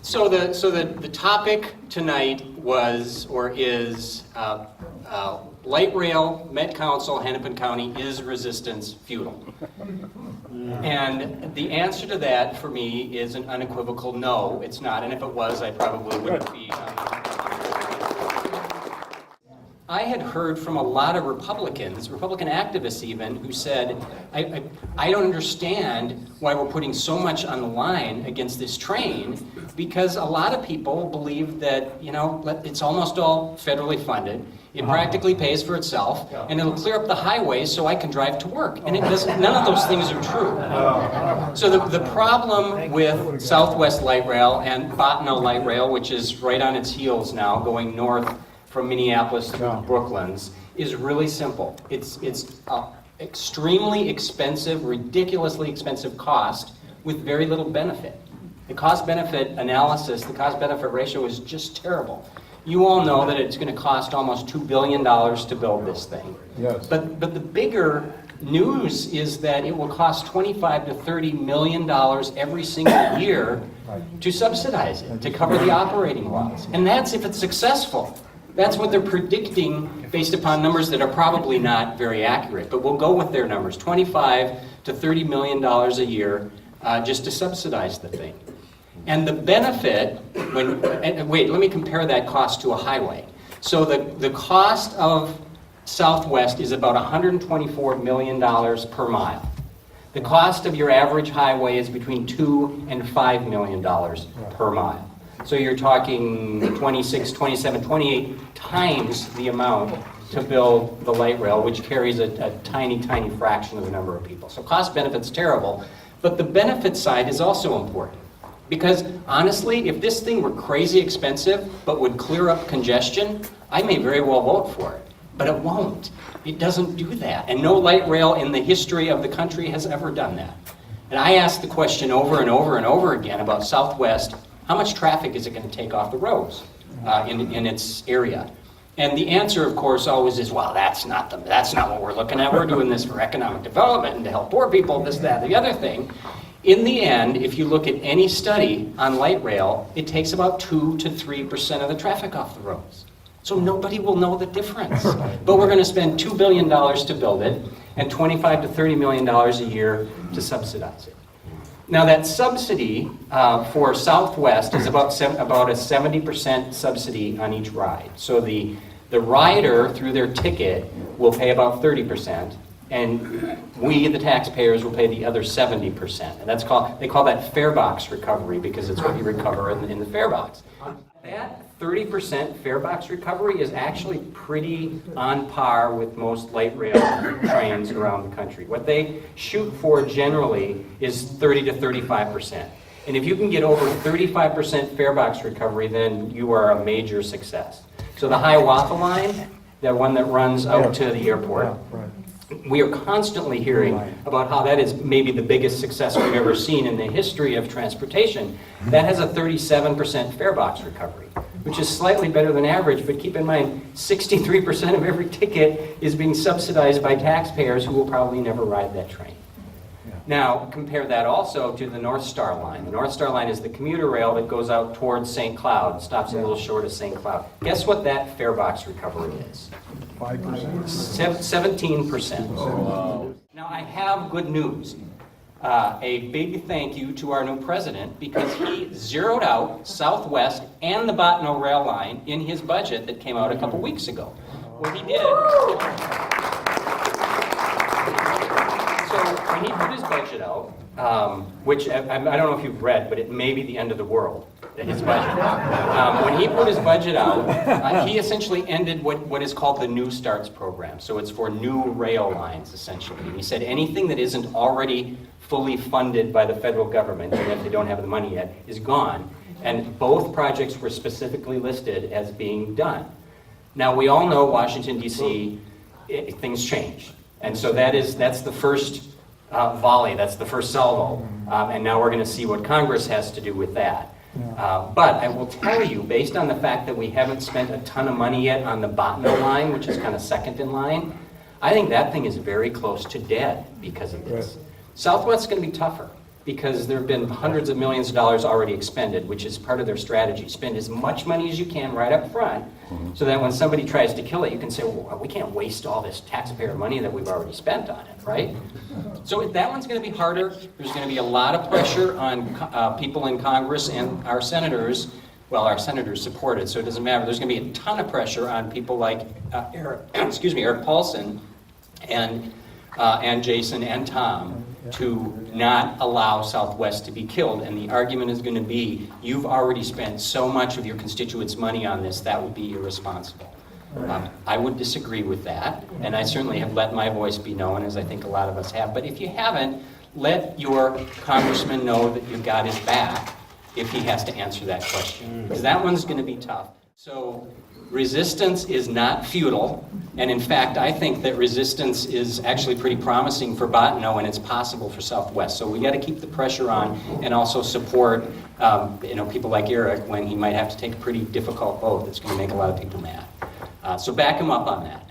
So the topic tonight was or is light rail, Met Council, Hennepin County, is resistance futile? And the answer to that for me is an unequivocal no, it's not. And if it was, I probably wouldn't be. I had heard from a lot of Republicans, Republican activists even, who said, I don't understand why we're putting so much on the line against this train, because a lot of people believe that, you know, it's almost all federally funded. It practically pays for itself, and it'll clear up the highways so I can drive to work. And it doesn't, none of those things are true. So the problem with Southwest Light Rail and Bottineau Light Rail, which is right on its heels now, going north from Minneapolis through the Brooklands, is really simple. It's extremely expensive, ridiculously expensive cost with very little benefit. The cost-benefit analysis, the cost-benefit ratio is just terrible. You all know that it's going to cost almost $2 billion to build this thing. Yes. But the bigger news is that it will cost $25 to $30 million every single year to subsidize it, to cover the operating loss. And that's if it's successful. That's what they're predicting based upon numbers that are probably not very accurate, but we'll go with their numbers, $25 to $30 million a year just to subsidize the thing. And the benefit, wait, let me compare that cost to a highway. So the cost of Southwest is about $124 million per mile. The cost of your average highway is between $2 and $5 million per mile. So you're talking 26, 27, 28 times the amount to build the light rail, which carries a tiny, tiny fraction of the number of people. So cost benefit's terrible, but the benefit side is also important. Because honestly, if this thing were crazy expensive, but would clear up congestion, I may very well vote for it. But it won't. It doesn't do that. And no light rail in the history of the country has ever done that. And I asked the question over and over and over again about Southwest. How much traffic is it going to take off the roads in its area? And the answer, of course, always is, well, that's not what we're looking at. We're doing this for economic development and to help poor people, this, that, the other thing. In the end, if you look at any study on light rail, it takes about 2 to 3% of the traffic off the roads. So nobody will know the difference. But we're going to spend $2 billion to build it and $25 to $30 million a year to subsidize it. Now that subsidy for Southwest is about a 70% subsidy on each ride. So the rider, through their ticket, will pay about 30%, and we, the taxpayers, will pay the other 70%. And they call that fare box recovery, because it's what you recover in the fare box. That 30% fare box recovery is actually pretty on par with most light rail trains around the country. What they shoot for generally is 30 to 35%. And if you can get over 35% fare box recovery, then you are a major success. So the Hiawatha line, the one that runs out to the airport, we are constantly hearing about how that is maybe the biggest success we've ever seen in the history of transportation. That has a 37% fare box recovery, which is slightly better than average, but keep in mind, 63% of every ticket is being subsidized by taxpayers who will probably never ride that train. Now, compare that also to the North Star line. The North Star line is the commuter rail that goes out towards St. Cloud, stops a little short of St. Cloud. Guess what that fare box recovery is? 5%? 17%. Oh. Now, I have good news. A big thank you to our new president, because he zeroed out Southwest and the Bottineau rail line in his budget that came out a couple weeks ago. What he did, so when he put his budget out, which I don't know if you've read, but it may be the end of the world, his budget. When he put his budget out, he essentially ended what is called the New Starts program. So it's for new rail lines, essentially. He said anything that isn't already fully funded by the federal government, even if they don't have the money yet, is gone. And both projects were specifically listed as being done. Now, we all know Washington, D.C., things change. And so that's the first volley, that's the first salvo. And now we're going to see what Congress has to do with that. But I will tell you, based on the fact that we haven't spent a ton of money yet on the Bottineau line, which is kind of second in line, I think that thing is very close to dead because of this. Southwest's going to be tougher, because there have been hundreds of millions of dollars already expended, which is part of their strategy. Spend as much money as you can right up front, so that when somebody tries to kill it, you can say, well, we can't waste all this taxpayer money that we've already spent on it, right? So that one's going to be harder. There's going to be a lot of pressure on people in Congress and our senators. Well, our senators support it, so it doesn't matter. There's going to be a ton of pressure on people like Eric Paulson and Jason and Tom to not allow Southwest to be killed. And the argument is going to be, you've already spent so much of your constituents' money on this, that would be irresponsible. I would disagree with that, and I certainly have let my voice be known, as I think a lot of us have. But if you haven't, let your congressman know that you've got his back if he has to answer that question, because that one's going to be tough. So resistance is not futile, and in fact, I think that resistance is actually pretty promising for Bottineau, and it's possible for Southwest. So we got to keep the pressure on, and also support, people like Eric when he might have to take a pretty difficult vote that's going to make a lot of people mad. So back him up on that.